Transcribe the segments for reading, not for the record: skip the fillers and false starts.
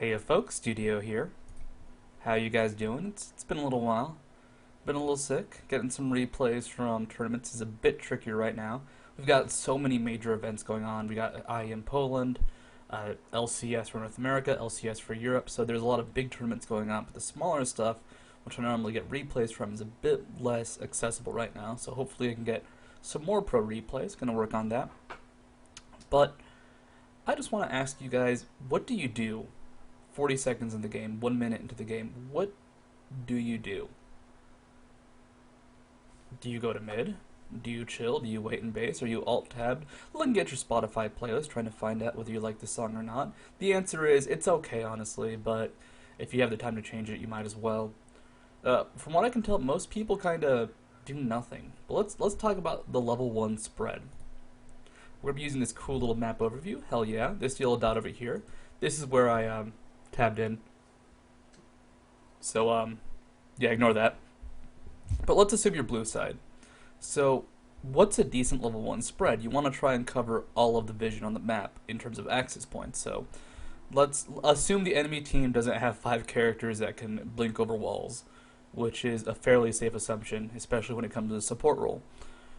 Hey folks, Studio here. How you guys doing? It's been a little while. Been a little sick. Getting some replays from tournaments is a bit trickier right now. We've got so many major events going on. We got IEM Poland, LCS for North America, LCS for Europe, so there's a lot of big tournaments going on, but the smaller stuff, which I normally get replays from, is a bit less accessible right now, so hopefully I can get some more pro replays. Gonna work on that. But I just want to ask you guys, what do you do 40 seconds in the game, 1 minute into the game? What do you do? Do you go to mid? Do you chill? Do you wait in base? Are you alt-tabbed? Looking at your Spotify playlist, trying to find out whether you like the song or not? The answer is, it's okay, honestly, but if you have the time to change it, you might as well. From what I can tell, most people kind of do nothing. But let's talk about the level 1 spread. We're going to be using this cool little map overview. Hell yeah. This yellow dot over here. This is where I tabbed in. So, yeah, ignore that. But let's assume you're blue side. So, what's a decent level 1 spread? You want to try and cover all of the vision on the map in terms of access points. So, let's assume the enemy team doesn't have 5 characters that can blink over walls, which is a fairly safe assumption, especially when it comes to the support role.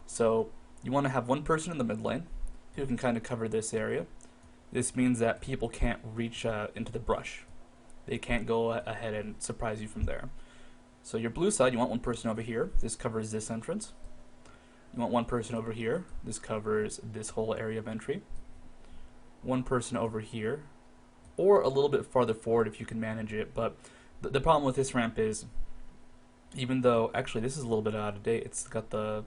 So, you want to have one person in the mid lane who can kind of cover this area. This means that people can't reach into the brush. They can't go ahead and surprise you from there. So your blue side, you want one person over here. This covers this entrance. You want one person over here. This covers this whole area of entry. One person over here, or a little bit farther forward if you can manage it. But the problem with this ramp is, even though, actually this is a little bit out of date, it's got the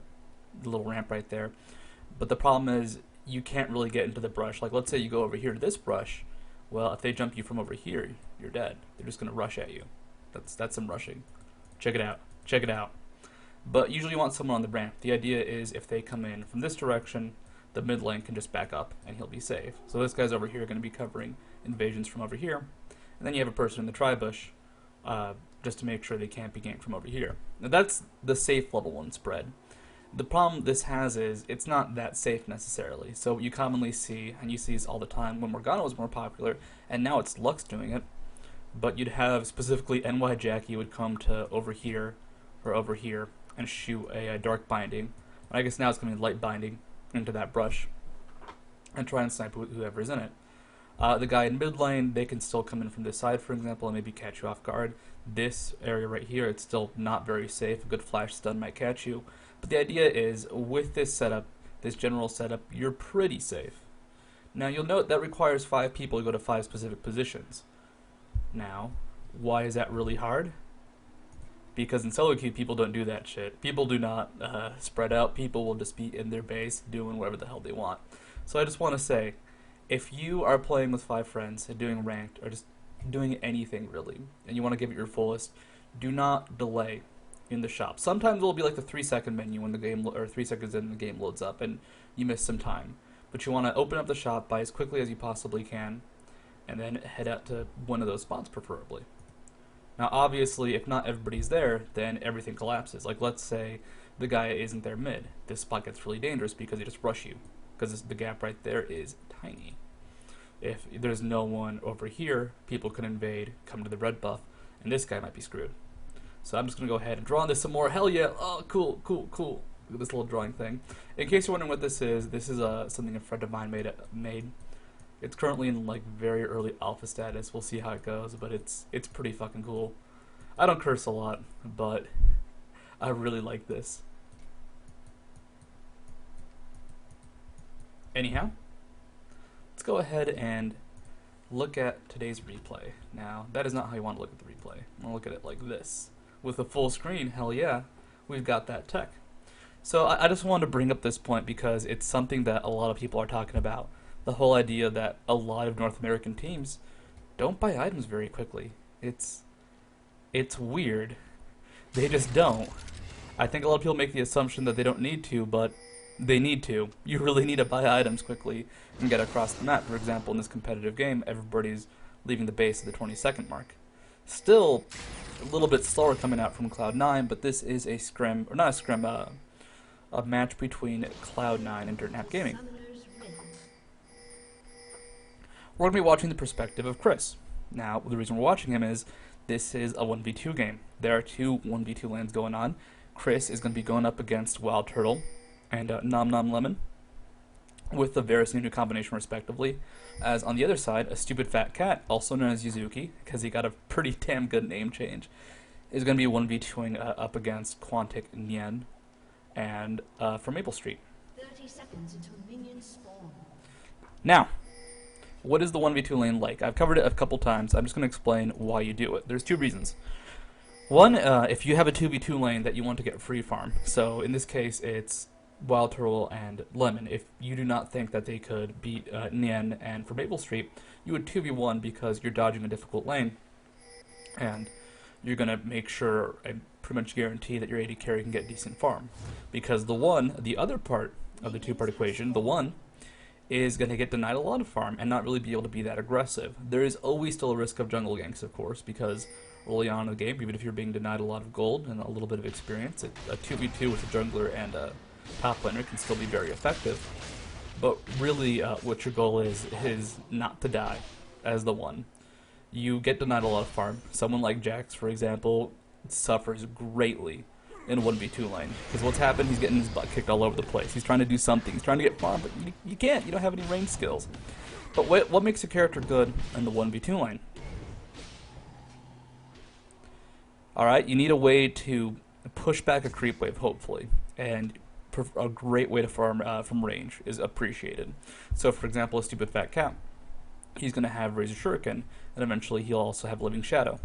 little ramp right there. But the problem is, you can't really get into the brush. Like, let's say you go over here to this brush. Well, if they jump you from over here, you're dead. They're just going to rush at you. That's some rushing. Check it out. Check it out. But usually you want someone on the ramp. The idea is if they come in from this direction, the mid lane can just back up and he'll be safe. So this guy's over here going to be covering invasions from over here. And then you have a person in the tri-bush just to make sure they can't be ganked from over here. Now that's the safe level 1 spread. The problem this has is it's not that safe necessarily. So you commonly see, and you see this all the time when Morgana was more popular, and now it's Lux doing it, but you'd have specifically NY Jackie would come to over here or over here and shoot a dark binding. I guess now it's going to be light binding into that brush and try and snipe whoever's in it. The guy in mid lane, they can still come in from this side, for example, and maybe catch you off guard. This area right here, it's still not very safe. A good flash stun might catch you. But the idea is, with this setup, this general setup, you're pretty safe. Now, you'll note that requires 5 people to go to 5 specific positions. Now, why is that really hard? Because in solo queue, people don't do that shit. People do not spread out. People will just be in their base doing whatever the hell they want. So I just want to say, if you are playing with 5 friends and doing ranked, or just doing anything really, and you want to give it your fullest, do not delay in the shop. Sometimes it'll be like the 3-second menu when the game, or 3 seconds in the game loads up and you miss some time. But you want to open up the shop, buy as quickly as you possibly can, and then head out to one of those spots preferably. Now obviously, if not everybody's there, then everything collapses. Like, let's say the guy isn't there mid. This spot gets really dangerous because they just rush you, because the gap right there is tiny. If there's no one over here, people can invade, come to the red buff, and this guy might be screwed. So I'm just going to go ahead and draw on this some more. Hell yeah! Oh, cool, cool, cool. Look at this little drawing thing. In case you're wondering what this is something a friend of mine made. It's currently in like very early alpha status. We'll see how it goes, but it's pretty fucking cool. I don't curse a lot, but I really like this. Anyhow, let's go ahead and look at today's replay. Now, that is not how you want to look at the replay. I want to look at it like this. With a full screen, hell yeah, we've got that tech. So I just wanted to bring up this point because it's something that a lot of people are talking about. The whole idea that a lot of North American teams don't buy items very quickly. It's weird. They just don't. I think a lot of people make the assumption that they don't need to, but they need to. You really need to buy items quickly and get across the map. For example, in this competitive game, everybody's leaving the base at the 20-second mark. Still a little bit slower coming out from Cloud9, but this is a scrim, or not a scrim, a match between Cloud9 and Dirtnap Gaming. We're going to be watching the perspective of Chris. Now, the reason we're watching him is this is a 1v2 game. There are two 1v2 lanes going on. Chris is going to be going up against Wild Turtle and Nom Nom Lemon with the Varus Nunu combination respectively. As on the other side, a Stupid Fat Cat, also known as Yuzuki, because he got a pretty damn good name change, is going to be 1v2ing up against Quantic Nien and from Maple Street. 30 seconds until minions spawn. Now, what is the 1v2 lane like? I've covered it a couple times. I'm just going to explain why you do it. There's two reasons. One, if you have a 2v2 lane that you want to get free farm. So in this case, it's Wild Turtle and Lemon. If you do not think that they could beat Nien and for Maple Street, you would 2v1 because you're dodging a difficult lane. And you're going to make sure and pretty much guarantee that your AD carry can get decent farm. Because the other part of the two-part equation, the one, is going to get denied a lot of farm and not really be able to be that aggressive. There is always still a risk of jungle ganks, of course, because early on in the game, even if you're being denied a lot of gold and a little bit of experience, a 2v2 with a jungler and a top laner can still be very effective. But really, what your goal is not to die as the one. You get denied a lot of farm. Someone like Jax, for example, suffers greatly in a 1v2 lane. Because what's happened, he's getting his butt kicked all over the place. He's trying to do something. He's trying to get farm, but you can't. You don't have any range skills. But what makes a character good in the 1v2 lane? Alright, you need a way to push back a creep wave, hopefully. And a great way to farm from range is appreciated. So, for example, a Stupid Fat Cat. He's going to have Razor Shuriken, and eventually he'll also have Living Shadow.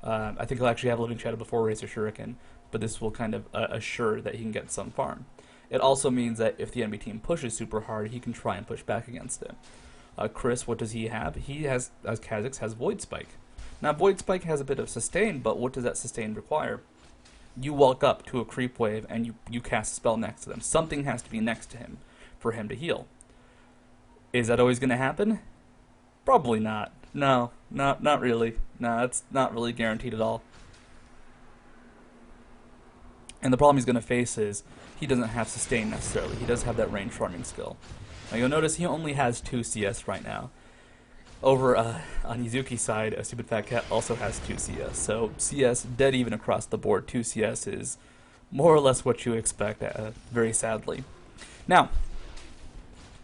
I think he'll actually have Living Shadow before Razor Shuriken, but this will kind of assure that he can get some farm. It also means that if the enemy team pushes super hard, he can try and push back against it. Chris, what does he have? He has, as Kha'Zix, has Void Spike. Now, Void Spike has a bit of sustain, but what does that sustain require? You walk up to a creep wave and you cast a spell next to them. Something has to be next to him for him to heal. Is that always going to happen? Probably not. No, not really. No, that's not really guaranteed at all. And the problem he's going to face is he doesn't have sustain necessarily. He does have that range farming skill. Now you'll notice he only has 2 CS right now. Over on Yuzuki's side, a Stupid Fat Cat also has 2 CS. So CS dead even across the board. 2 CS is more or less what you expect, very sadly. Now,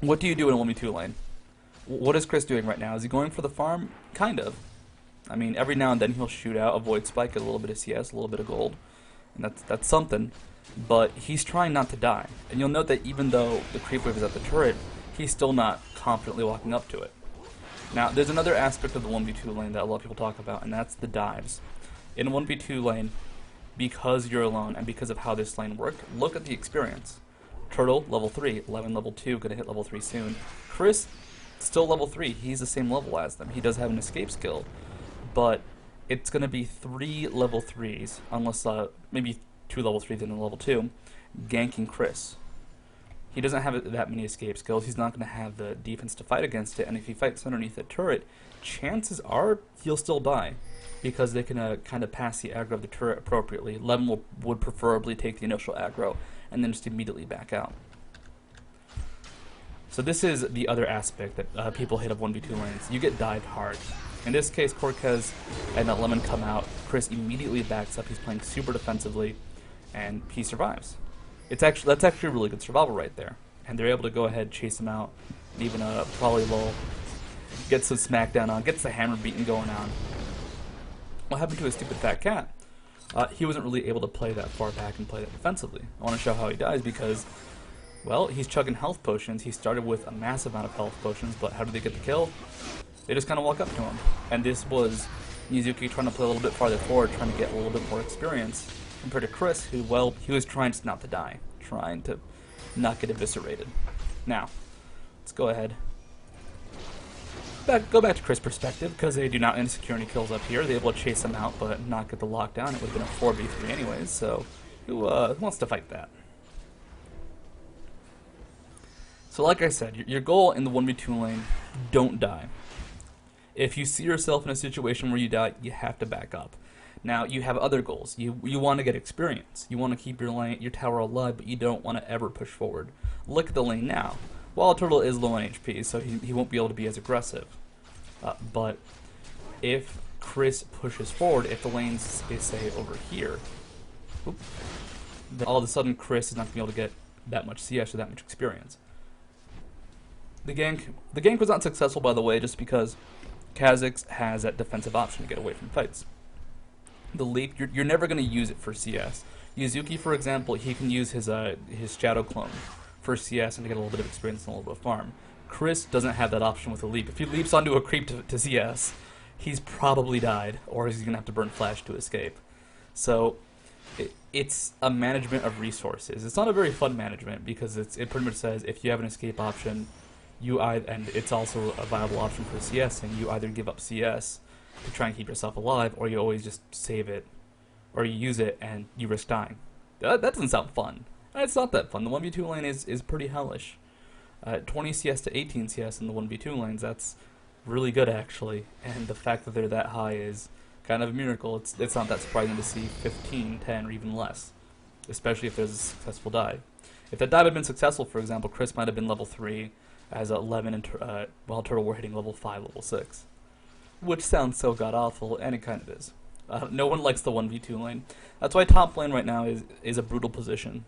what do you do in a 1v2 lane? What is Chris doing right now? Is he going for the farm? Kind of. I mean, every now and then he'll shoot out a Void Spike, a little bit of CS, a little bit of gold. And that's something. But he's trying not to die. And you'll note that even though the creep wave is at the turret, he's still not confidently walking up to it. Now, there's another aspect of the 1v2 lane that a lot of people talk about, and that's the dives. In a 1v2 lane, because you're alone and because of how this lane works, look at the experience. Turtle, level 3. Lemon, level 2, gonna hit level 3 soon. Chris, still level 3. He's the same level as them. He does have an escape skill, but it's gonna be 3 level 3s, unless maybe 2 level 3s and a level 2, ganking Chris. He doesn't have that many escape skills. He's not going to have the defense to fight against it. And if he fights underneath the turret, chances are he'll still die because they can kind of pass the aggro of the turret appropriately. Lemon would preferably take the initial aggro and then just immediately back out. So this is the other aspect that people hit of 1v2 lanes. You get dived hard. In this case, Cortez and Lemon come out. Chris immediately backs up. He's playing super defensively, and he survives. That's actually a really good survival right there. And they're able to go ahead, chase him out, and even probably lull, gets some smackdown on, gets the hammer beating going on. What happened to his Stupid Fat Cat? He wasn't really able to play that far back and play that defensively. I want to show how he dies because, well, he's chugging health potions. He started with a massive amount of health potions, but how did they get the kill? They just kind of walk up to him. And this was Yuzuki trying to play a little bit farther forward, trying to get a little bit more experience, compared to Chris, who, well, he was trying not to die, trying to not get eviscerated. Now, let's go ahead. Go back to Chris' perspective, because they do not insecure any kills up here. They're able to chase him out, but not get the lockdown. It would have been a 4v3 anyways, so who wants to fight that? So like I said, your goal in the 1v2 lane, don't die. If you see yourself in a situation where you die, you have to back up. Now, you have other goals. You want to get experience. You want to keep your tower alive, but you don't want to ever push forward. Look at the lane now. Wild Turtle is low on HP, so he won't be able to be as aggressive. But if Chris pushes forward, if the lane is say over here, then all of a sudden Chris is not going to be able to get that much CS or that much experience. The gank was not successful, by the way, just because Kha'Zix has that defensive option to get away from fights. The leap, you're never going to use it for CS. Yuzuki, for example, he can use his Shadow Clone for CS and to get a little bit of experience and a little bit of farm. Chris doesn't have that option with a leap. If he leaps onto a creep to CS, he's probably died, or he's going to have to burn flash to escape. So it's a management of resources. It's not a very fun management because it pretty much says if you have an escape option, and it's also a viable option for CS, and you either give up CS to try and keep yourself alive, or you always just save it, or you use it and you risk dying. That doesn't sound fun. It's not that fun. The 1v2 lane is pretty hellish. 20 CS to 18 CS in the 1v2 lanes, that's really good actually, and the fact that they're that high is kind of a miracle. It's not that surprising to see 15, 10, or even less, especially if there's a successful die. If that dive had been successful, for example, Chris might have been level 3 as 11, and while Turtle were hitting level 5, level 6. Which sounds so god-awful, and it kind of is. No one likes the 1v2 lane. That's why top lane right now is a brutal position,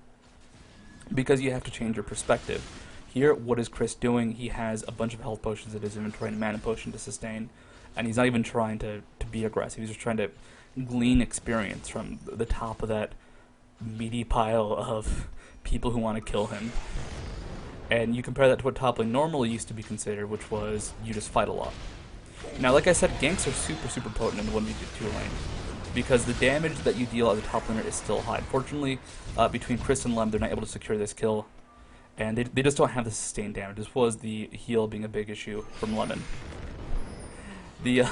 because you have to change your perspective. Here, what is Chris doing? He has a bunch of health potions in his inventory and a mana potion to sustain, and he's not even trying to be aggressive. He's just trying to glean experience from the top of that meaty pile of people who want to kill him. And you compare that to what top lane normally used to be considered, which was you just fight a lot. Now, like I said, ganks are super potent in the 1v2 lane, because the damage that you deal as a top laner is still high. Fortunately, between Chris and Lem, they're not able to secure this kill, and they just don't have the sustained damage. This was the heal being a big issue from Lemon. The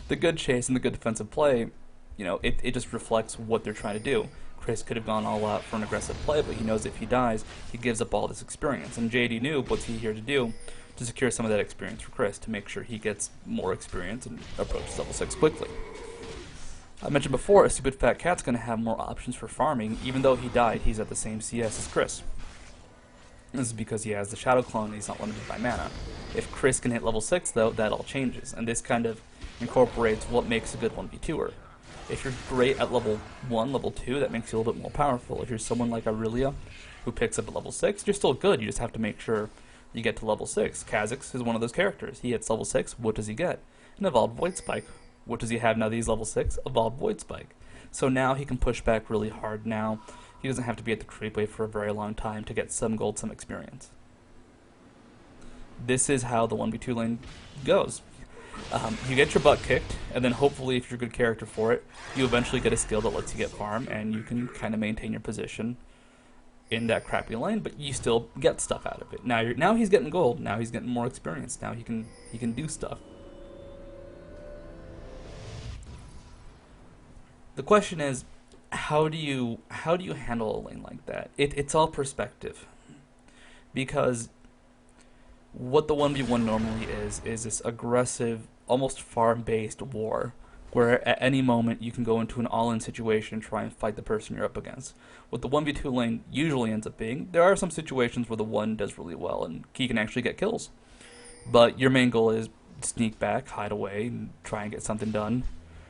good chase and the good defensive play, you know, it just reflects what they're trying to do. Chris could have gone all out for an aggressive play, but he knows if he dies, he gives up all this experience. And JD Noob, what's he here to do? To secure some of that experience for Chris, to make sure he gets more experience and approaches level 6 quickly. I mentioned before, a stupid fat cat's going to have more options for farming. Even though he died, he's at the same CS as Chris. This is because he has the Shadow Clone and he's not limited by mana. If Chris can hit level 6, though, that all changes, and this kind of incorporates what makes a good 1v2er. If you're great at level 1, level 2, that makes you a little bit more powerful. If you're someone like Aurelia, who picks up at level 6, you're still good. You just have to make sure you get to level 6. Kha'Zix is one of those characters. He hits level 6, what does he get? An Evolved Void Spike. What does he have now that he's level 6? Evolved Void Spike. So now he can push back really hard now. He doesn't have to be at the creep wave for a very long time to get some gold, some experience. This is how the 1v2 lane goes. You get your butt kicked, and then hopefully, if you're a good character for it, you eventually get a skill that lets you get farm, and you can kind of maintain your position in that crappy lane, but you still get stuff out of it. Now he's getting gold. Now he's getting more experience. Now he can do stuff. The question is, how do you handle a lane like that? It's all perspective, because what the 1v1 normally is this aggressive, almost farm-based war, where at any moment you can go into an all-in situation and try and fight the person you're up against. What the 1v2 lane usually ends up being, there are some situations where the 1 does really well and he can actually get kills. But your main goal is sneak back, hide away, and try and get something done.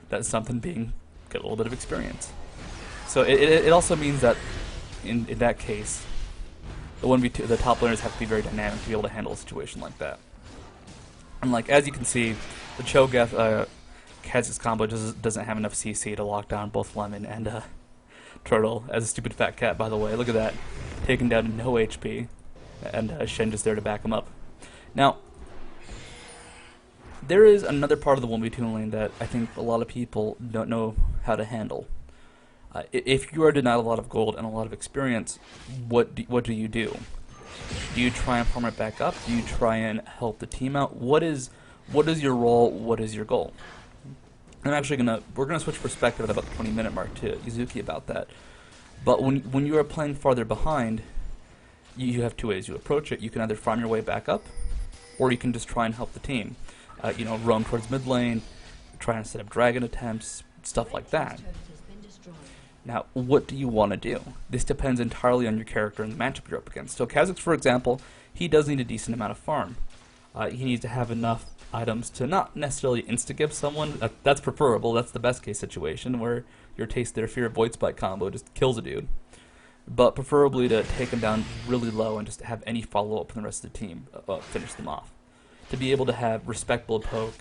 That something being get a little bit of experience. So it also means that in that case, the 1v2, the top laners have to be very dynamic to be able to handle a situation like that. And like, as you can see, the Cho'Gath Kha'Zix combo doesn't have enough CC to lock down both Lemon and Turtle, as a stupid fat cat, by the way. Look at that. Taken down to no HP, and Shen just there to back him up. Now, there is another part of the 1v2 lane that I think a lot of people don't know how to handle. If you are denied a lot of gold and a lot of experience, what do you do? Do you try and farm it back up? Do you try and help the team out? What is your role? What is your goal? We're gonna switch perspective at about the 20-minute mark to Yuzuki about that. But when you are playing farther behind, you have two ways you approach it. You can either farm your way back up, or you can just try and help the team. Roam towards mid lane, try and set up dragon attempts, stuff like that. Now, what do you want to do? This depends entirely on your character and the matchup you're up against. So Kha'Zix, for example, he does need a decent amount of farm. He needs to have enough items to not necessarily insta-give someone. That's preferable. That's the best case situation where your Taste Their Fear Void Spike combo just kills a dude. But preferably to take him down really low and just have any follow-up from the rest of the team finish them off. To be able to have respectable poke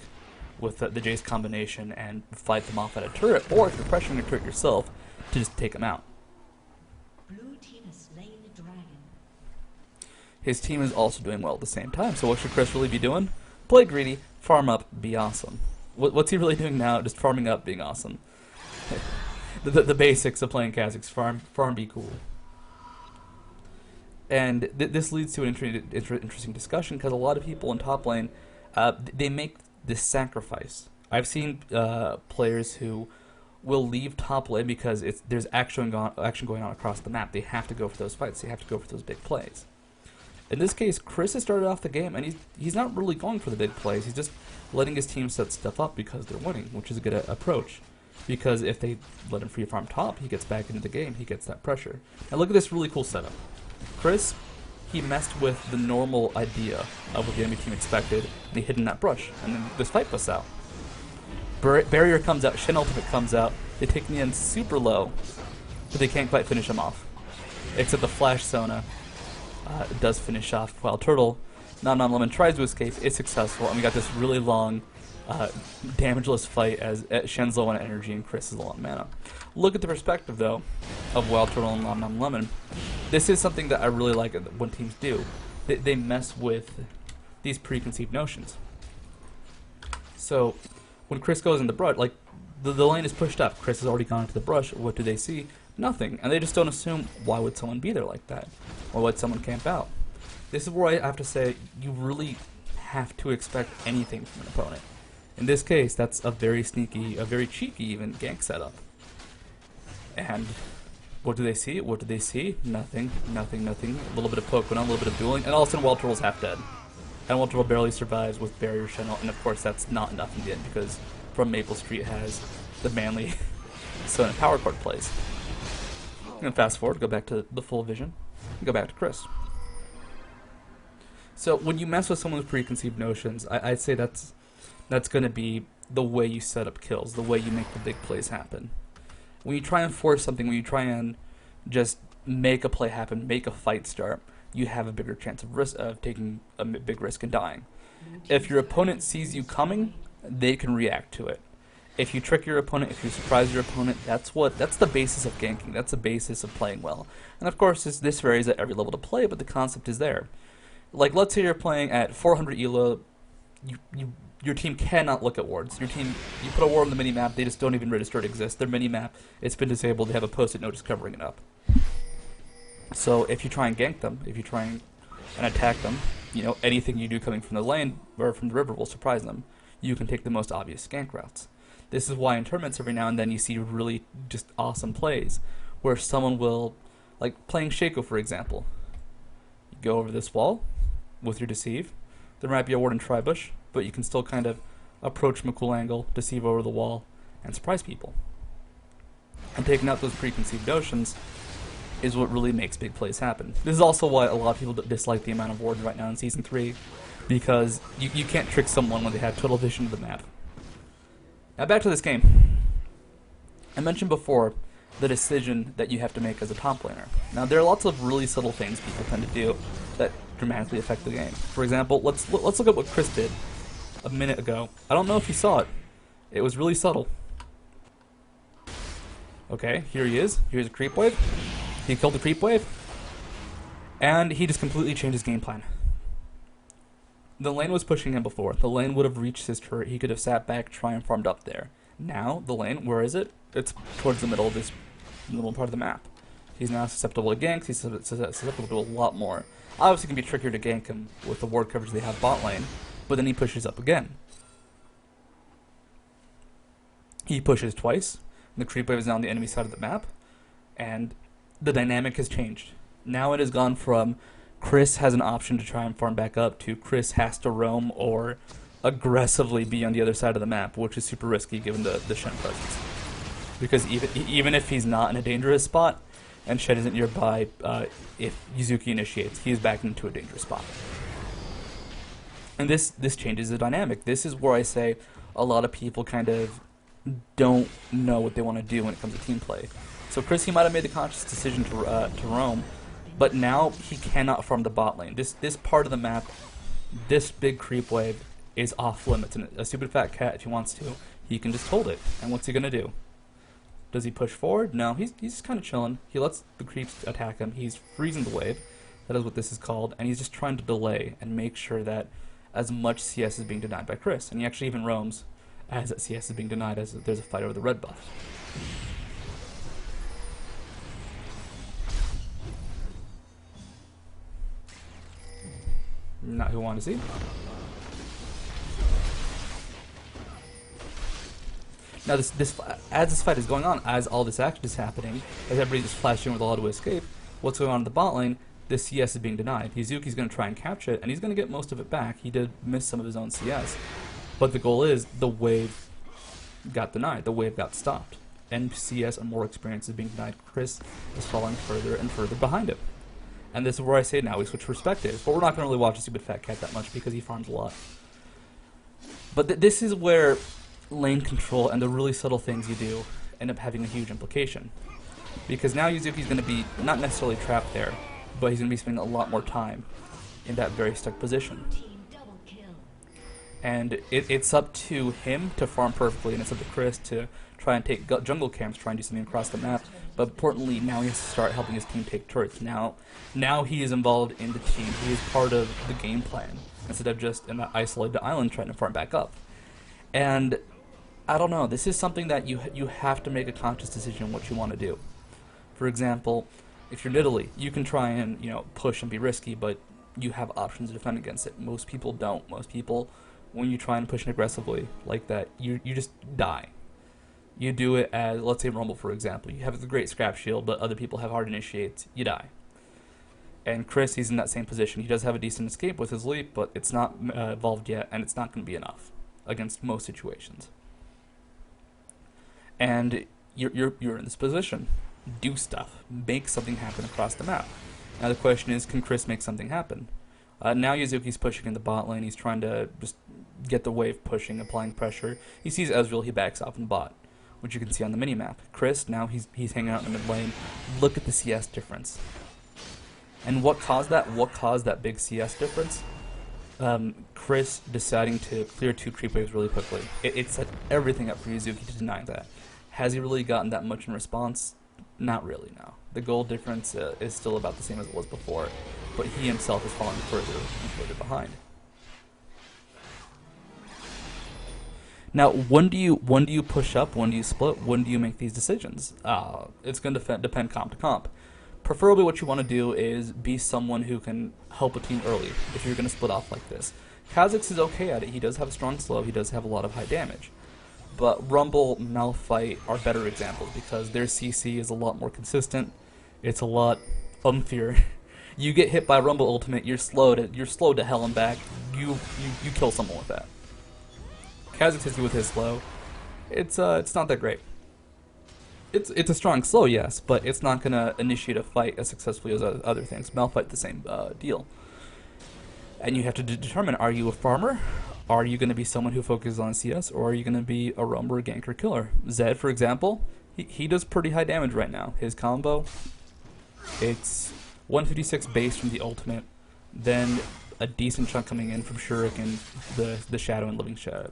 with the Jace combination and fight them off at a turret, or if you're pressuring a turret yourself, to just take them out. Blue team has slain the dragon. His team is also doing well at the same time, so what should Chris really be doing? Play greedy, farm up, be awesome. What's he really doing now? Just farming up, being awesome. the basics of playing Kha'Zix, farm, be cool. And this leads to an interesting discussion, because a lot of people in top lane, they make this sacrifice. I've seen players who will leave top lane because there's action going on across the map. They have to go for those fights. They have to go for those big plays. In this case, Chris has started off the game, and he's not really going for the big plays. He's just letting his team set stuff up because they're winning, which is a good approach. Because if they let him free farm top, he gets back into the game. He gets that pressure. And look at this really cool setup. Chris, he messed with the normal idea of what the enemy team expected, and he hid in that brush. And then this fight busts out. Barrier comes out, Shen Ultimate comes out. They take the end super low, but they can't quite finish him off. Except the Flash Sona does finish off Wild Turtle. Non Lemon tries to escape, is successful, and we got this really long, damageless fight as Shen's low on energy and Chris is low on mana. Look at the perspective, though, of Wild Turtle and Non Lemon. This is something that I really like when teams do. They mess with these preconceived notions. So, when Chris goes in the brush, like, the lane is pushed up. Chris has already gone into the brush. What do they see? Nothing. And they just don't assume, why would someone be there like that? Or would someone camp out? This is where I have to say, you really have to expect anything from an opponent. In this case, that's a very sneaky, a very cheeky even, gank setup. And what do they see? What do they see? Nothing, nothing, nothing. A little bit of poke going on, a little bit of dueling, and all of a sudden Wild Turtle's half dead. And Wild Turtle barely survives with Barrier Channel, and of course that's not enough in the end, because from Maple Street has the manly Sona Power Chord plays. And fast forward, go back to the full vision, and go back to Chris. So when you mess with someone's preconceived notions, I'd say that's going to be the way you set up kills, the way you make the big plays happen. When you try and force something, when you try and just make a play happen, make a fight start, you have a bigger chance of taking a big risk and dying. If your opponent sees you coming, they can react to it. If you trick your opponent, if you surprise your opponent, that's the basis of ganking. That's the basis of playing well. And of course, this varies at every level to play, but the concept is there. Like, let's say you're playing at 400 ELO, your team cannot look at wards. Your team, you put a ward on the mini-map, they just don't even register it exists. Their mini-map, it's been disabled, they have a post-it note just covering it up. So if you try and gank them, if you try and attack them, you know, anything you do coming from the lane or from the river will surprise them. You can take the most obvious gank routes. This is why in tournaments every now and then you see really just awesome plays, where someone will, like playing Shaco for example, you go over this wall with your Deceive, there might be a ward in Tribush, but you can still kind of approach from a cool angle, deceive over the wall, and surprise people. And taking out those preconceived notions is what really makes big plays happen. This is also why a lot of people dislike the amount of wards right now in Season 3, because you can't trick someone when they have total vision of the map. Now back to this game. I mentioned before the decision that you have to make as a top laner. Now there are lots of really subtle things people tend to do that dramatically affect the game. For example, let's look at what Chris did a minute ago. I don't know if you saw it. It was really subtle. Okay, here he is. Here's a creep wave. He killed the creep wave. And he just completely changed his game plan. The lane was pushing him before. The lane would have reached his turret. He could have sat back, tried and farmed up there. Now, the lane, where is it? It's towards the middle of this little part of the map. He's now susceptible to ganks. He's susceptible to a lot more. Obviously, it can be trickier to gank him with the ward coverage they have bot lane, but then he pushes up again. He pushes twice. The creep wave is now on the enemy side of the map, and the dynamic has changed. Now it has gone from Chris has an option to try and farm back up to Chris has to roam or aggressively be on the other side of the map, which is super risky given the Shen presence. Because even if he's not in a dangerous spot and Shen isn't nearby, if Yuzuki initiates, he is back into a dangerous spot. And this changes the dynamic. This is where I say a lot of people kind of don't know what they want to do when it comes to team play. So Chris, he might have made the conscious decision to roam, but now he cannot farm the bot lane. This part of the map, this big creep wave, is off limits. And a stupid fat cat, if he wants to, he can just hold it. And what's he gonna do? Does he push forward? No, he's just kind of chilling. He lets the creeps attack him. He's freezing the wave. That is what this is called. And he's just trying to delay and make sure that as much CS is being denied by Chris. And he actually even roams as that CS is being denied as there's a fight over the red buff. Not who I want to see. Now as this fight is going on, as all this action is happening, as everybody's just flashing with a lot of escape, what's going on in the bot lane? The CS is being denied. Hizuki's going to try and capture it, and he's going to get most of it back. He did miss some of his own CS. But the goal is, the wave got denied. The wave got stopped. And CS and more experience is being denied. Chris is falling further and further behind him. And this is where I say now we switch perspectives. But we're not going to really watch a stupid fat cat that much because he farms a lot. But this is where lane control and the really subtle things you do end up having a huge implication. Because now Yuzuki's going to be not necessarily trapped there, but he's going to be spending a lot more time in that very stuck position. And it's up to him to farm perfectly, and it's up to Chris to try and take jungle camps, try and do something across the map. But importantly, now he has to start helping his team take turrets. Now he is involved in the team. He is part of the game plan, instead of just in that isolated island trying to farm back up. And I don't know, this is something that you have to make a conscious decision on what you want to do. For example, if you're Nidalee, you can try and push and be risky, but you have options to defend against it. Most people don't. Most people, when you try and push aggressively like that, you just die. You do it as, let's say Rumble for example, you have the great scrap shield, but other people have hard initiates, you die. And Chris, he's in that same position. He does have a decent escape with his leap, but it's not evolved yet, and it's not going to be enough against most situations. And you're in this position. Do stuff. Make something happen across the map. Now the question is, can Chris make something happen? Now Yuzuki's pushing in the bot lane. He's trying to just get the wave pushing, applying pressure. He sees Ezreal, he backs off in the bot, which you can see on the minimap. Chris, now he's hanging out in the mid lane. Look at the CS difference. And what caused that? What caused that big CS difference? Chris deciding to clear 2 creep waves really quickly. It set everything up for Yuzuki to deny that. Has he really gotten that much in response? Not really, no. The goal difference is still about the same as it was before, but he himself is falling further and further behind. Now, when do you push up? When do you split? When do you make these decisions? It's going to depend comp to comp. Preferably what you want to do is be someone who can help a team early if you're going to split off like this. Kha'Zix is okay at it. He does have a strong slow. He does have a lot of high damage. But Rumble, Malphite are better examples because their CC is a lot more consistent. It's a lot umphier. You get hit by Rumble ultimate, you're slowed to hell and back. You kill someone with that. Kha'Zix hits you with his slow. It's not that great. It's a strong slow, yes, but it's not gonna initiate a fight as successfully as other things. Malphite the same deal. And you have to determine: are you a farmer? Are you going to be someone who focuses on CS, or are you going to be a roamer, ganker, killer? Zed, for example, he does pretty high damage right now. His combo, it's 156 base from the ultimate, then a decent chunk coming in from Shuriken, the Shadow, and Living Shadow.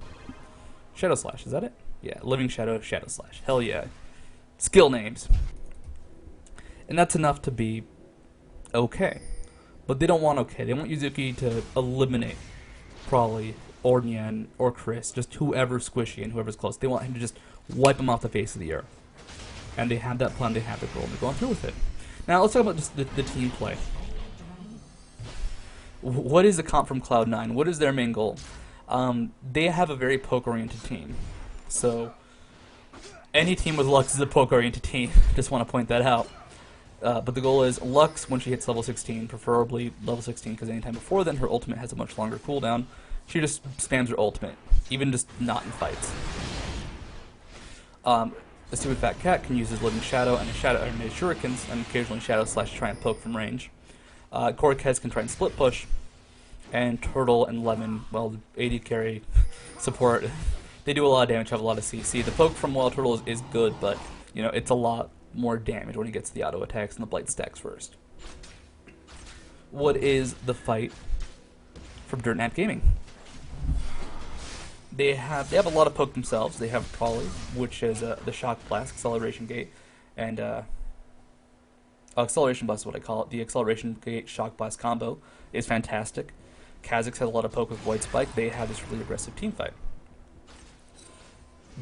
Shadow Slash, is that it? Yeah, Living Shadow, Shadow Slash. Hell yeah. Skill names. And that's enough to be okay. But they don't want okay. They want Yuzuki to eliminate probably or Nyan, or Chris, just whoever's squishy and whoever's close. They want him to just wipe him off the face of the earth. And they have that plan, they have the goal, and they're going through with it. Now let's talk about just the team play. What is the comp from Cloud9? What is their main goal? They have a very poke-oriented team. So, any team with Lux is a poke-oriented team. Just want to point that out. But the goal is Lux, when she hits level 16, preferably level 16, because anytime before then her ultimate has a much longer cooldown. She just spams her ultimate, even just not in fights. The stupid fat cat can use his Living Shadow and his shurikens, and occasionally Shadow Slash to try and poke from range. Cortez can try and split push, And Turtle and Lemon, well, AD carry support, they do a lot of damage, have a lot of CC. The poke from Wild Turtle is good, but, you know, it's a lot more damage when he gets the auto attacks and the Blight stacks first. What is the fight from Dirt Nap Gaming? They have a lot of poke themselves. They have Prolly, which is the Shock Blast, Acceleration Gate, and Acceleration Blast is what I call it. The Acceleration Gate Shock Blast combo is fantastic. Kha'Zix has a lot of poke with Void Spike. They have this really aggressive team fight.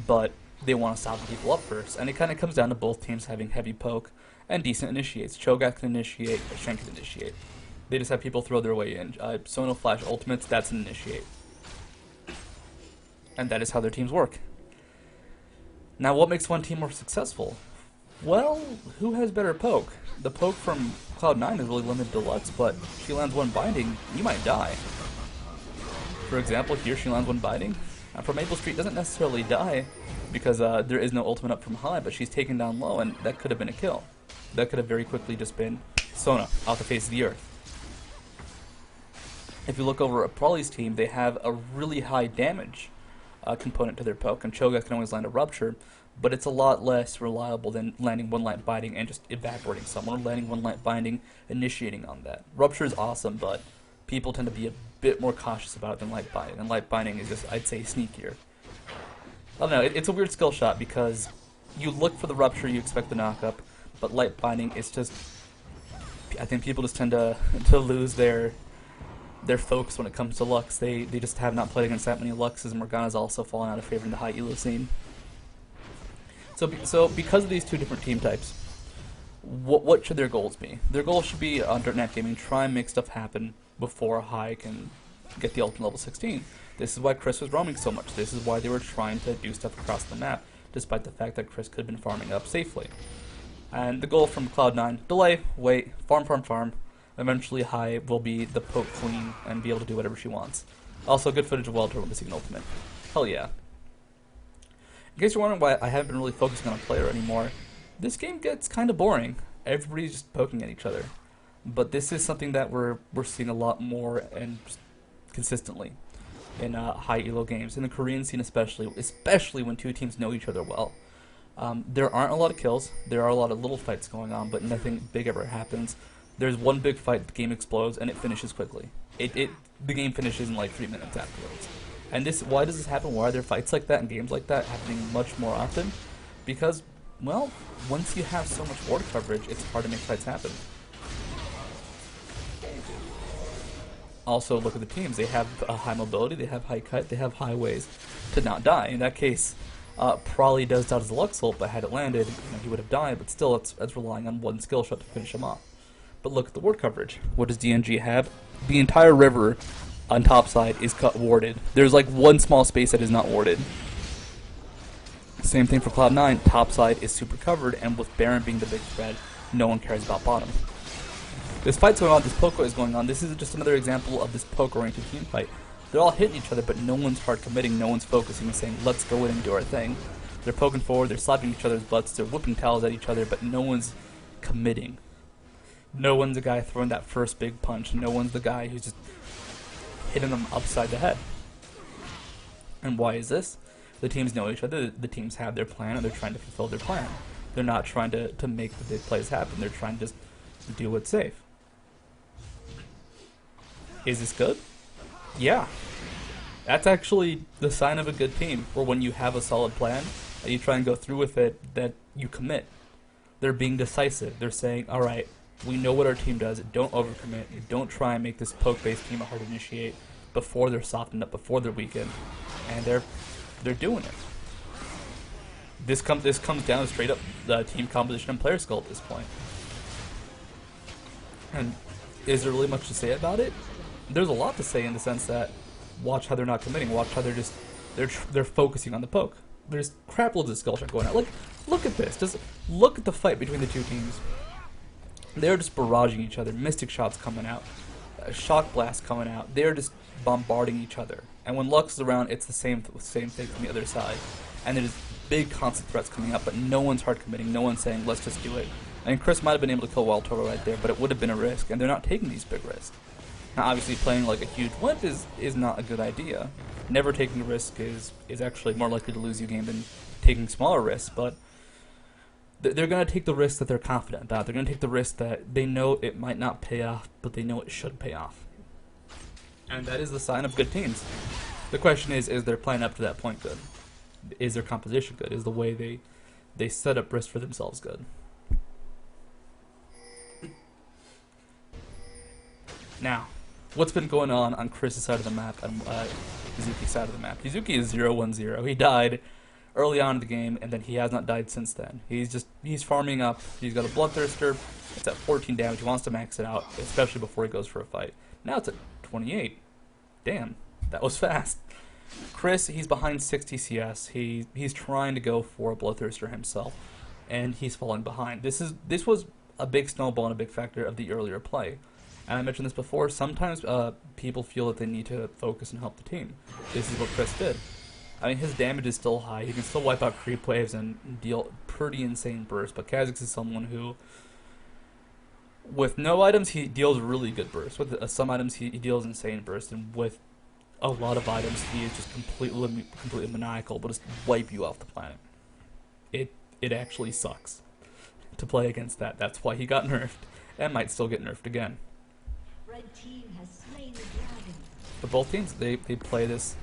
But they want to stop people up first, and it kind of comes down to both teams having heavy poke and decent initiates. Cho'Gath can initiate, Shen can initiate. They just have people throw their way in. Sono Flash Ultimates, that's an initiate. And that is how their teams work. Now, what makes one team more successful? Well, who has better poke? The poke from Cloud9 is really limited to Lux, but she lands one binding, you might die. For example, here she lands one binding. From Maple Street doesn't necessarily die because there is no ultimate up from high, but she's taken down low, and that could have been a kill. That could have very quickly just been Sona off the face of the earth. If you look over at Prolly's team, they have a really high damage component to their poke, and Cho'Gath can always land a Rupture, but it's a lot less reliable than landing one light binding and just evaporating someone, or landing one light binding, initiating on that. Rupture is awesome, but people tend to be a bit more cautious about it than light binding, and light binding is just, I'd say, sneakier. I don't know, it's a weird skill shot because you look for the Rupture, you expect the knockup, but light binding is just, I think people just tend to lose their focus when it comes to Lux. They just have not played against that many Luxes. Morgana's also fallen out of favor in the high elo scene. So because of these two different team types, what should their goals be? Their goals should be on Dirt Nap Gaming, try and make stuff happen before High can get the ultimate level 16. This is why Chris was roaming so much. This is why they were trying to do stuff across the map, despite the fact that Chris could have been farming up safely. And the goal from Cloud9, delay, wait, farm. Eventually High will be the poke queen and be able to do whatever she wants. Also, good footage of Wild Turtle missing an ultimate. Hell yeah. In case you're wondering why I haven't been really focusing on a player anymore, this game gets kind of boring. Everybody's just poking at each other. But this is something that we're seeing a lot more and consistently in high elo games. In the Korean scene especially when two teams know each other well. There aren't a lot of kills. There are a lot of little fights going on, but nothing big ever happens. There's one big fight, the game explodes, and it finishes quickly. The game finishes in like 3 minutes afterwards. And why does this happen? Why are there fights like that and games like that happening much more often? Because, well, once you have so much ward coverage, it's hard to make fights happen. Also, look at the teams. They have high mobility, they have high cut, they have high ways to not die. In that case, Prolly does dodge the Lux ult, but had it landed, he would have died, but still, it's relying on one skill shot to finish him off. But look at the ward coverage. What does DNG have? The entire river on top side is warded. There's like one small space that is not warded. Same thing for Cloud9. Top side is super covered, and with Baron being the big threat, no one cares about bottom. This fight's going on, this poke is going on. This is just another example of this poke-oriented team fight. They're all hitting each other, but no one's hard committing, no one's focusing and saying, let's go in and do our thing. They're poking forward, they're slapping each other's butts, they're whipping towels at each other, but no one's committing. No one's the guy throwing that first big punch. No one's the guy who's just hitting them upside the head. And why is this? The teams know each other, the teams have their plan, and they're trying to fulfill their plan. They're not trying to make the big plays happen, they're trying to just do what's safe. Is this good? Yeah. That's actually the sign of a good team, where when you have a solid plan, and you try and go through with it, that you commit. They're being decisive. They're saying, alright, we know what our team does, don't overcommit, don't try and make this poke-based team a hard to initiate before they're softened up, before they're weakened, and they're doing it. This comes down to straight up team composition and player skill at this point. And is there really much to say about it? There's a lot to say in the sense that watch how they're not committing, watch how they're focusing on the poke. There's crap loads of skill shot going on. Look at this. Just look at the fight between the two teams. They're just barraging each other. Mystic shots coming out. Shock blast coming out. They're just bombarding each other. And when Lux is around, it's the same thing from the other side. And there's big constant threats coming up, but no one's hard committing. No one's saying, let's just do it. I mean, Chris might have been able to kill Wild Turtle right there, but it would have been a risk. And they're not taking these big risks. Now, obviously, playing like a huge wimp is not a good idea. Never taking a risk is actually more likely to lose you a game than taking smaller risks, but they're going to take the risk that they're confident about. They're going to take the risk that they know it might not pay off, but they know it should pay off. And that is the sign of good teams. The question is their plan up to that point good? Is their composition good? Is the way they set up risk for themselves good? Now, what's been going on Chris's side of the map and Yuzuki's side of the map? Yuzuki is 0-1-0. He died early on in the game, and then he has not died since then. He's farming up. He's got a Bloodthirster. It's at 14 damage. He wants to max it out, especially before he goes for a fight. Now it's at 28. Damn, that was fast. Chris, he's behind 60 CS. He's trying to go for a Bloodthirster himself, and he's falling behind. This was a big snowball and a big factor of the earlier play. And I mentioned this before, sometimes people feel that they need to focus and help the team. This is what Chris did. I mean, his damage is still high. He can still wipe out creep waves and deal pretty insane bursts, but Kha'Zix is someone who, with no items, he deals really good bursts. With some items, he deals insane bursts, and with a lot of items, he is just completely maniacal, but just wipe you off the planet. It actually sucks to play against that. That's why he got nerfed, and might still get nerfed again. Red team has slain the dragon. But both teams, they play this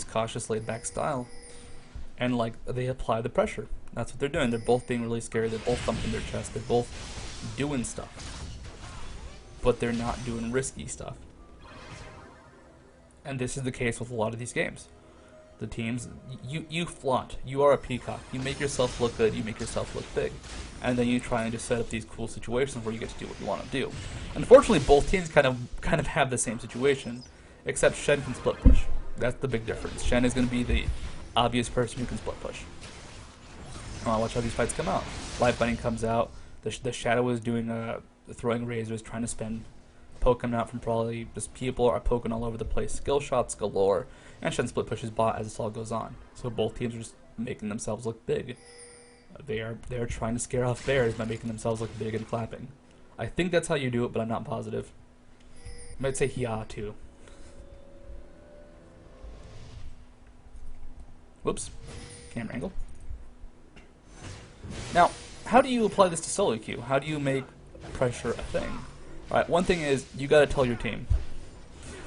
cautious, laid-back style, and like they apply the pressure. That's what they're doing. They're both being really scary. They're both thumping their chest. They're both doing stuff, but they're not doing risky stuff. And this is the case with a lot of these games. The teams, you flaunt. You are a peacock. You make yourself look good. You make yourself look big, and then you try and just set up these cool situations where you get to do what you want to do. Unfortunately, both teams kind of have the same situation, except Shen can split push. That's the big difference. Shen is going to be the obvious person who can split push. Watch how these fights come out. Live Binding comes out. The Shadow is doing throwing razors, trying to spend poke him out from probably just people are poking all over the place. Skill shots galore. And Shen split pushes bot as this all goes on. So both teams are just making themselves look big. They are trying to scare off bears by making themselves look big and clapping. I think that's how you do it, but I'm not positive. I might say Hia too. Whoops. Camera angle. Now, how do you apply this to solo queue? How do you make pressure a thing? Alright, one thing is, you gotta tell your team.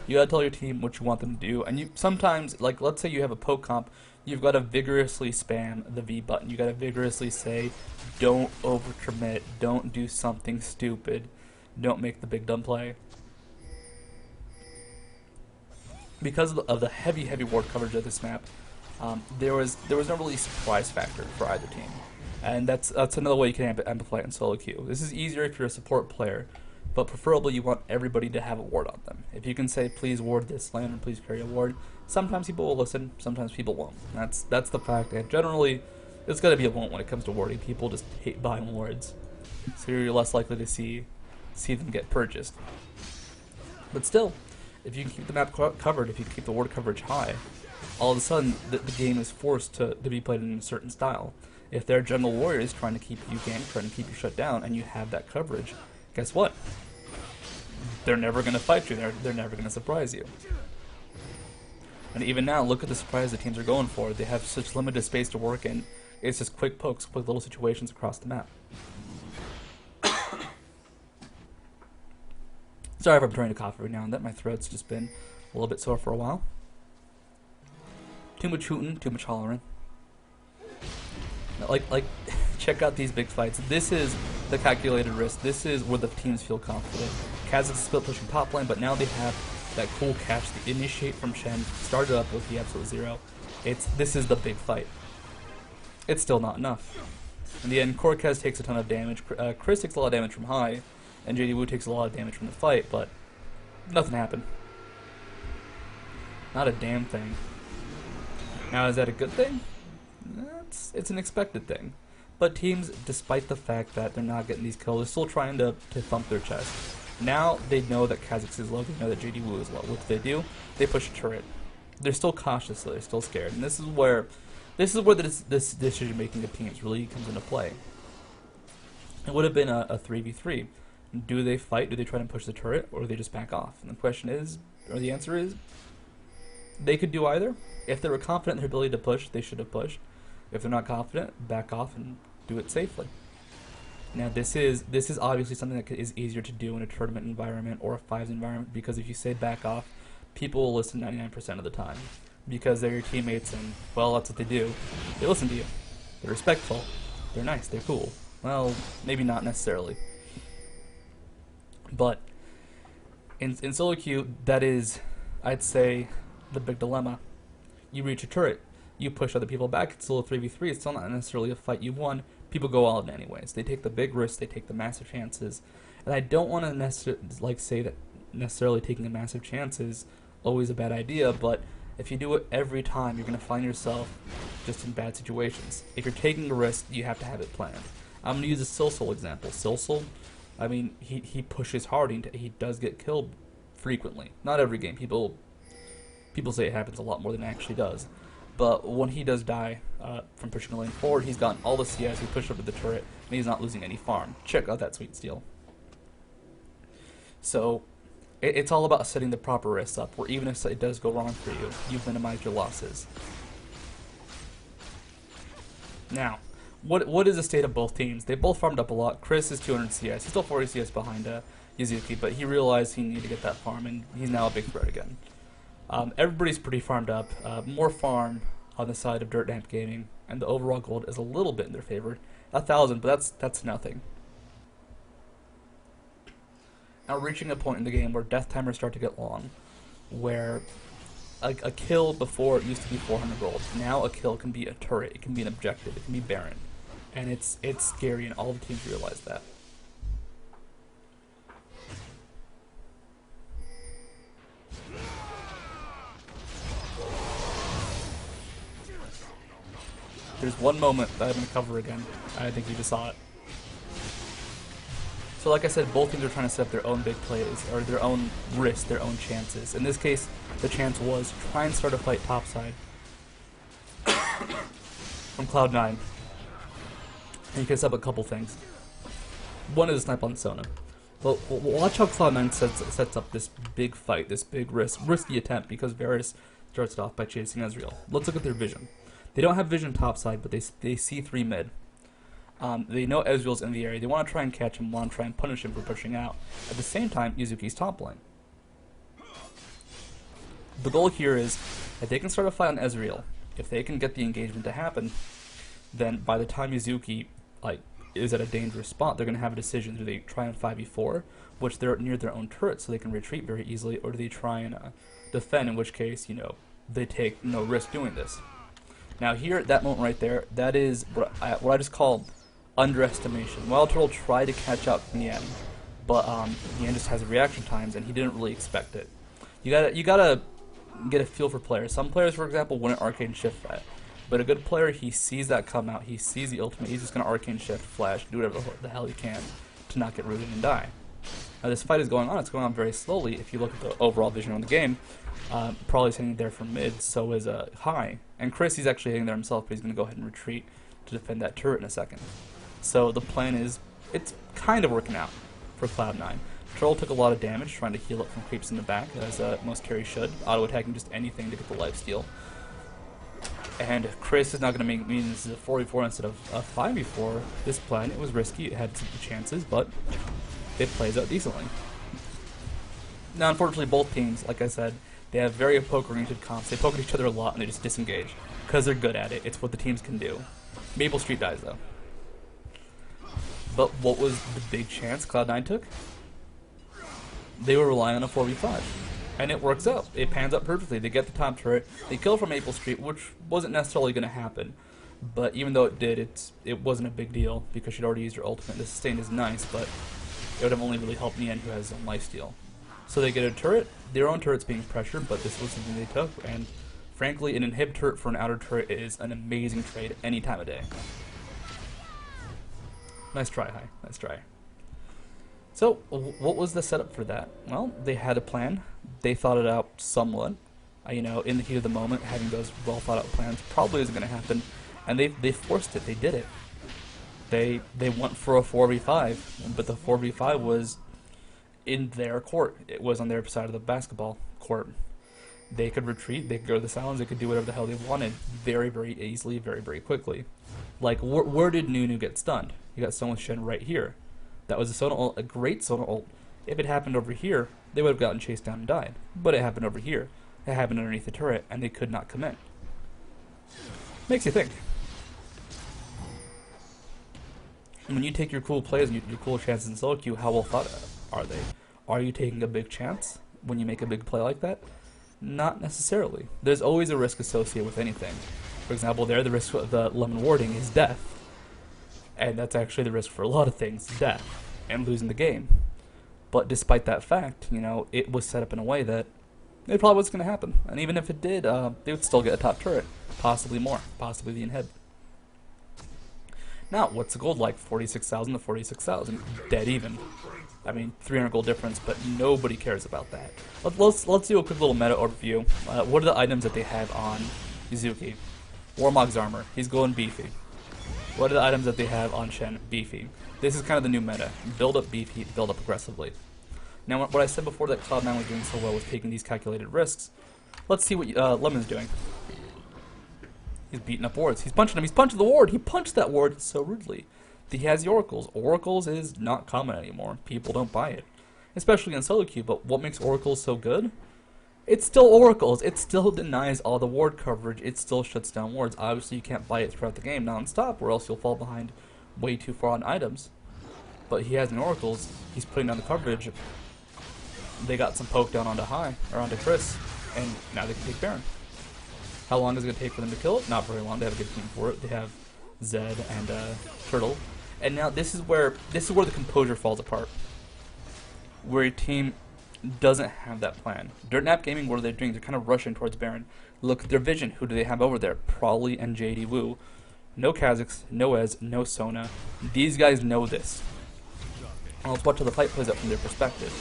You gotta tell your team what you want them to do, and you sometimes, like, let's say you have a poke comp, you've gotta vigorously spam the V button. You gotta vigorously say, don't overcommit, don't do something stupid, don't make the big dumb play. Because of the heavy ward coverage of this map, there was no really surprise factor for either team, and that's another way you can amplify it in solo queue. This is easier if you're a support player, but preferably you want everybody to have a ward on them. If you can say, please ward this lane or please carry a ward, sometimes people will listen, sometimes people won't. That's the fact, and generally, it's going to be a won't when it comes to warding. People just hate buying wards, so you're less likely to see them get purchased. But still, if you can keep the map covered, if you can keep the ward coverage high, all of a sudden the game is forced to be played in a certain style. If they're jungle warriors trying to keep you ganked, trying to keep you shut down, and you have that coverage, guess what? They're never going to fight you. They're never going to surprise you. And even now, look at the surprise the teams are going for. They have such limited space to work in. It's just quick pokes, quick little situations across the map. Sorry if I'm trying to cough every now and then. My throat's just been a little bit sore for a while. Too much hooting, too much hollering. Like, check out these big fights. This is the calculated risk. This is where the teams feel confident. Kha'Zix is split pushing top lane, but now they have that cool catch, the initiate from Shen, started up with the absolute zero. This is the big fight. It's still not enough. In the end, Cortez takes a ton of damage. Chris takes a lot of damage from high, and JD Wu takes a lot of damage from the fight, but nothing happened. Not a damn thing. Now, is that a good thing? It's an expected thing. But teams, despite the fact that they're not getting these kills, they're still trying to thump their chest. Now they know that Kha'Zix is low, they know that JD Wu is low. What do? They push a turret. They're still cautious, though. They're still scared. And this is where this decision making of teams really comes into play. It would have been a 3v3. Do they fight? Do they try to push the turret? Or do they just back off? And the question is, or the answer is, they could do either. If they were confident in their ability to push, they should have pushed. If they're not confident, back off and do it safely. Now this is obviously something that is easier to do in a tournament environment or a fives environment, because if you say back off, people will listen 99% of the time because they're your teammates and, well, that's what they do. They listen to you. They're respectful. They're nice. They're cool. Well, maybe not necessarily. But in solo queue, that is, I'd say, the big dilemma. You reach a turret. You push other people back. It's still a 3v3. It's still not necessarily a fight you won. People go all in anyways. They take the big risks. They take the massive chances. And I don't want to say that necessarily taking a massive chance is always a bad idea, but if you do it every time, you're going to find yourself just in bad situations. If you're taking a risk, you have to have it planned. I'm going to use a Silsol example. Silsol, I mean, he pushes hard. He does get killed frequently. Not every game. People say it happens a lot more than it actually does. But when he does die from pushing the lane forward, he's gotten all the CS, he pushed up to the turret, and he's not losing any farm. Check out that sweet steal. So it's all about setting the proper risks up, where even if it does go wrong for you, you've minimized your losses. Now, what is the state of both teams? They both farmed up a lot. Chris is 200 CS. He's still 40 CS behind Yuzuki, but he realized he needed to get that farm, and he's now a big threat again. Everybody's pretty farmed up. More farm on the side of Dirt Damp Gaming, and the overall gold is a little bit in their favor. 1,000, but that's nothing. Now reaching a point in the game where death timers start to get long, where a kill before it used to be 400 gold. Now a kill can be a turret, it can be an objective, it can be Baron, and it's scary, and all the teams realize that. There's one moment that I'm going to cover again. I think you just saw it. So like I said, both teams are trying to set up their own big plays, or their own risks, their own chances. In this case, the chance was try and start a fight topside from Cloud9. And you can set up a couple things. One is a snipe on Sona. Well, watch how Cloud9 sets up this big fight, this big risky attempt, because Varus starts it off by chasing Ezreal. Let's look at their vision. They don't have vision topside, but they see 3 mid. They know Ezreal's in the area. They want to try and catch him, want to try and punish him for pushing out. At the same time, Yuzuki's top lane. The goal here is that they can start a fight on Ezreal. If they can get the engagement to happen, then by the time Yuzuki is at a dangerous spot, they're going to have a decision. Do they try and 5v4, which they're near their own turret, so they can retreat very easily, or do they try and defend, in which case, they take no risk doing this. Now here, that moment right there, that is what I just call underestimation. Wild Turtle tried to catch up Nian, but Nian just has reaction times, and he didn't really expect it. You gotta get a feel for players. Some players, for example, wouldn't arcane shift that, but a good player, he sees that come out, he sees the ultimate, he's just gonna arcane shift, flash, do whatever the hell he can to not get rooted and die. Now this fight is going on. It's going on very slowly. If you look at the overall vision on the game, Probably's hitting there from mid, so is High. And Chris, he's actually hitting there himself, but he's going to go ahead and retreat to defend that turret in a second. So the plan is, it's kind of working out for Cloud9. Troll took a lot of damage trying to heal up from creeps in the back, as most carries should, auto-attacking just anything to get the lifesteal. And Chris is not going to mean this is a 4v4 instead of a 5v4. This plan, it was risky, it had some chances, but it plays out decently. Now, unfortunately, both teams, like I said, they have very poke-oriented comps. They poke at each other a lot, and they just disengage, because they're good at it. It's what the teams can do. Maple Street dies, though. But what was the big chance Cloud9 took? They were relying on a 4v5. And it works out. It pans out perfectly. They get the top turret. They kill from Maple Street, which wasn't necessarily going to happen. But even though it did, it wasn't a big deal, because she'd already used her ultimate. The sustain is nice, but it would have only really helped Nian, who has some lifesteal. So they get a turret. Their own turret's being pressured, but this was something they took. And frankly, an inhib turret for an outer turret is an amazing trade any time of day. Nice try, High. Nice try. So, what was the setup for that? Well, they had a plan. They thought it out somewhat. In the heat of the moment, having those well thought out plans probably isn't going to happen. And they forced it. They did it. They went for a 4v5, but the 4v5 was in their court. It was on their side of the basketball court. They could retreat, they could go to the silence, they could do whatever the hell they wanted very, very easily, very, very quickly. Like, where did Nunu get stunned? You got Sona Shen right here. That was a Sona ult, a great Sona ult. If it happened over here, they would have gotten chased down and died. But it happened over here. It happened underneath the turret, and they could not commit. Makes you think. And when you take your cool plays and your cool chances in solo queue, how well thought are they? Are you taking a big chance when you make a big play like that? Not necessarily. There's always a risk associated with anything. For example, there the risk of the lemon warding is death. And that's actually the risk for a lot of things, death, and losing the game. But despite that fact, you know, it was set up in a way that it probably wasn't going to happen. And even if it did, they would still get a top turret. Possibly more. Possibly the inhib. Now, what's the gold like? 46,000 to 46,000. Dead even. I mean, 300 gold difference, but nobody cares about that. Let's do a quick little meta overview. What are the items that they have on Yuzuki? Warmog's armor. He's going beefy. What are the items that they have on Shen? Beefy. This is kind of the new meta. Build up beefy, build up aggressively. Now, what I said before that Cloud9 was doing so well with taking these calculated risks, let's see what Lemon's doing. He's beating up wards. He's punching him. He's punching the ward. He punched that ward so rudely. He has the oracles. Oracles is not common anymore. People don't buy it, especially in solo queue. But what makes oracles so good? It's still oracles. It still denies all the ward coverage. It still shuts down wards. Obviously, you can't buy it throughout the game non-stop, or else you'll fall behind way too far on items. But he has an oracles. He's putting down the coverage. They got some poke down onto High, or onto Chris, and now they can take Baron. How long is it going to take for them to kill it? Not very long. They have a good team for it. They have Zed and Turtle. And now this is where the composure falls apart. Where a team doesn't have that plan. Dirtnap Gaming, what are they doing? They're kind of rushing towards Baron. Look at their vision. Who do they have over there? Probably and JD Wu. No Kha'Zix, no Ez, no Sona. These guys know this. And let's watch how the fight plays out from their perspective.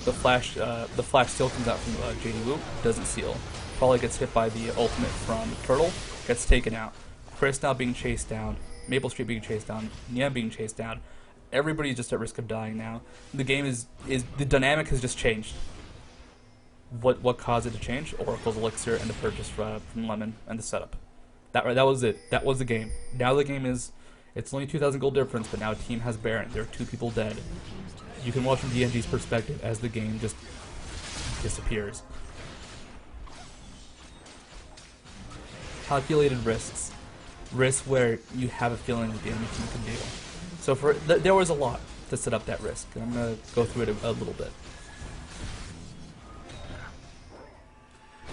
The flash still comes out from JD Wu. Doesn't seal. Probably gets hit by the ultimate from Turtle. Gets taken out. Chris now being chased down. Maple Street being chased down. Niam being chased down. Everybody's just at risk of dying now. The game is the dynamic has just changed. What caused it to change? Oracle's Elixir and the purchase from Lemon and the setup. That was it. That was the game. Now the game is, it's only 2,000 gold difference, but now a team has Baron. There are 2 people dead. You can watch from DNG's perspective as the game just disappears. Calculated risks. Risks where you have a feeling that the enemy team can deal. So there was a lot to set up that risk, and I'm going to go through it a little bit.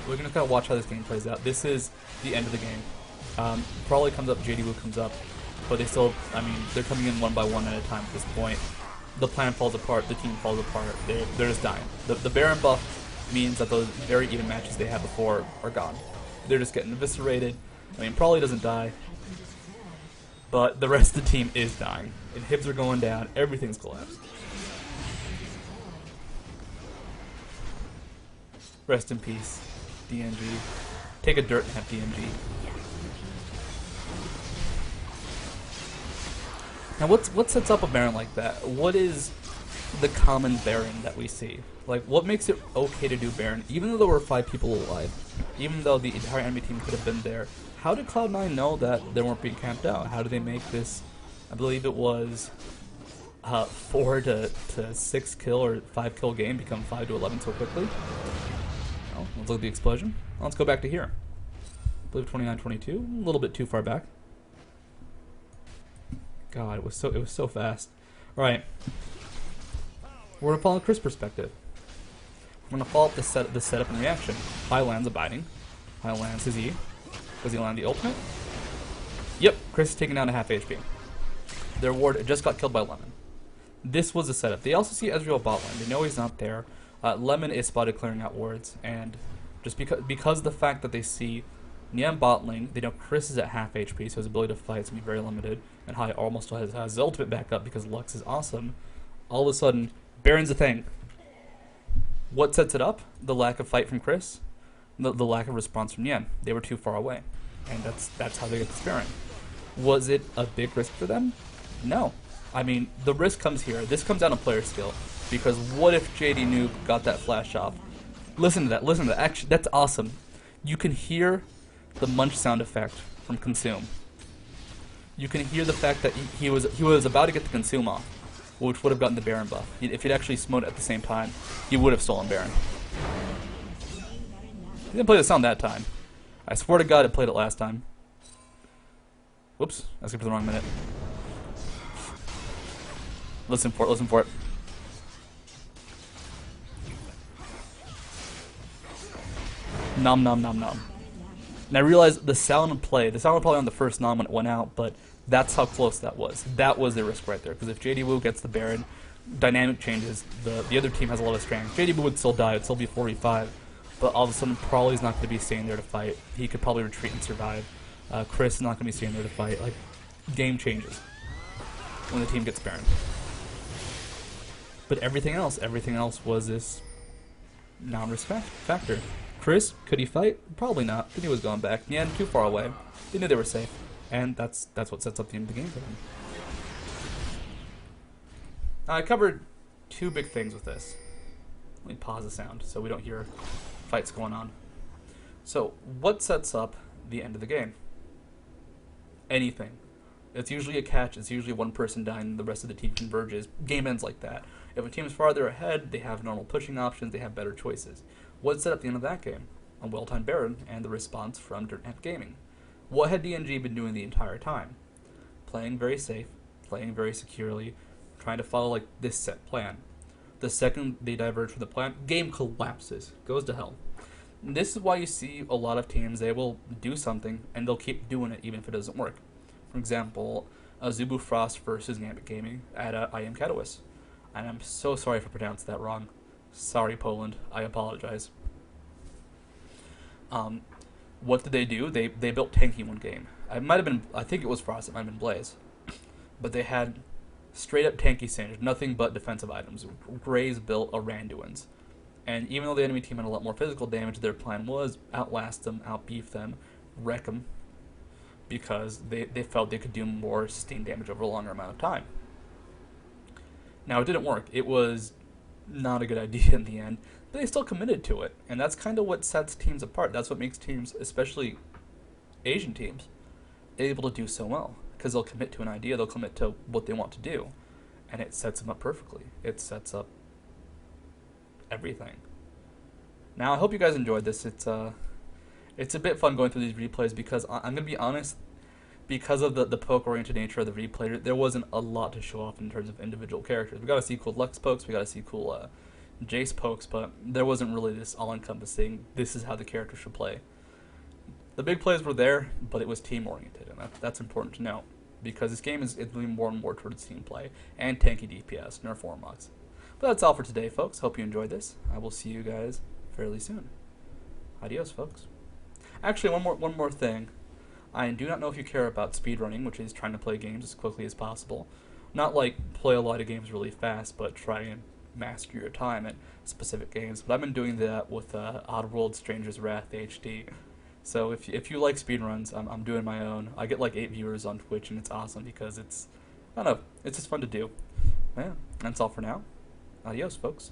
We're going to kind of watch how this game plays out. This is the end of the game. Probably comes up, JD Wu comes up, but they still, I mean, they're coming in one by one at a time at this point. The plan falls apart, the team falls apart, they're just dying. The Baron buff means that those very even matches they had before are gone. They're just getting eviscerated. I mean, probably doesn't die, but the rest of the team is dying. Inhibs are going down, everything's collapsed. Rest in peace, DNG. Take a dirt nap, DNG. Now, what sets up a Baron like that? What is the common Baron that we see? Like, what makes it okay to do Baron, even though there were 5 people alive, even though the entire enemy team could have been there? How did Cloud9 know that they weren't being camped out? How did they make this, I believe it was 4 to 6 kill or 5 kill game become 5 to 11 so quickly? Well, let's look at the explosion. Well, let's go back to here. I believe 29-22, a little bit too far back. God, it was so fast. All right, we're gonna follow Chris' perspective. We're gonna follow up the setup and reaction. High lands abiding. High lands his E. Does he land the ultimate? Yep, Chris is taking down to half HP. Their ward just got killed by Lemon. This was the setup. They also see Ezreal bot lane. They know he's not there. Lemon is spotted clearing out wards, and just because of the fact that they see Niam bot lane, they know Chris is at half HP, so his ability to fight is going to be very limited, and High almost has his ultimate back up because Lux is awesome. All of a sudden, Baron's a thing. What sets it up? The lack of fight from Chris, the lack of response from Niam. They were too far away, and that's how they get this Baron. Was it a big risk for them? No. I mean, the risk comes here. This comes down to player skill. Because what if JD Noob got that flash off? Listen to that. Listen to that. Actually, that's awesome. You can hear the munch sound effect from Consume. You can hear the fact that he was about to get the Consume off, which would have gotten the Baron buff. If he'd actually smote at the same time, he would have stolen Baron. He didn't play the sound that time. I swear to God, it played it last time. Whoops, I skipped the wrong minute. Listen for it, listen for it. Nom nom nom nom. And I realized the sound would play. The sound would play on the first nom when it went out, but that's how close that was. That was the risk right there. Because if JD Wu gets the Baron, dynamic changes. The other team has a lot of strength. JD Wu would still die. It would still be 4v5. But all of a sudden, Prawley's not going to be staying there to fight. He could probably retreat and survive. Chris is not going to be staying there to fight. Like, game changes when the team gets Baron. But everything else was this non-risk factor. Chris, could he fight? Probably not. They knew he was going back. Nian, too far away. They knew they were safe. And that's what sets up the end of the game for them. Now, I covered two big things with this. Let me pause the sound so we don't hear fights going on. So, what sets up the end of the game? Anything. It's usually a catch. It's usually one person dying and the rest of the team converges. Game ends like that. If a team is farther ahead, they have normal pushing options. They have better choices. What set up the end of that game? A well-timed Baron and the response from Dirtnap Gaming. What had DNG been doing the entire time? Playing very safe, playing very securely, trying to follow like this set plan. The second they diverge from the plan, game collapses, goes to hell. And this is why you see a lot of teams, they will do something and they'll keep doing it even if it doesn't work. For example, Zubu Frost versus Gambit Gaming at I Am Katowice. And I'm so sorry if I pronounced that wrong. Sorry, Poland. I apologize. What did they do? They built tanky one game. I think it was Frost. It might have been Blaze. But they had straight up tanky standards, nothing but defensive items. Grays built Aranduans. And even though the enemy team had a lot more physical damage, their plan was outlast them, outbeef them, wreck them, because they felt they could do more sustained damage over a longer amount of time. Now, it didn't work. It was not a good idea in the end, but they still committed to it. And that's kind of what sets teams apart. That's what makes teams, especially Asian teams, able to do so well. Because they'll commit to an idea, they'll commit to what they want to do. And it sets them up perfectly. It sets up everything. Now, I hope you guys enjoyed this. It's a bit fun going through these replays because I'm going to be honest, because of the poke-oriented nature of the replay, there wasn't a lot to show off in terms of individual characters. We got to see cool Lux pokes, we got to see cool Jace pokes, but there wasn't really this all-encompassing, this is how the character should play. The big plays were there, but it was team-oriented, and that's important to note, because this game is moving more and more towards team play, and tanky DPS, nerf Warmogs. But that's all for today, folks. Hope you enjoyed this. I will see you guys fairly soon. Adios, folks. Actually, one more thing. I do not know if you care about speedrunning, which is trying to play games as quickly as possible. Not like play a lot of games really fast, but try and master your time at specific games. But I've been doing that with Oddworld Stranger's Wrath HD. So if you like speedruns, I'm doing my own. I get like 8 viewers on Twitch, and it's awesome because I don't know, it's just fun to do. Yeah, that's all for now. Adios, folks.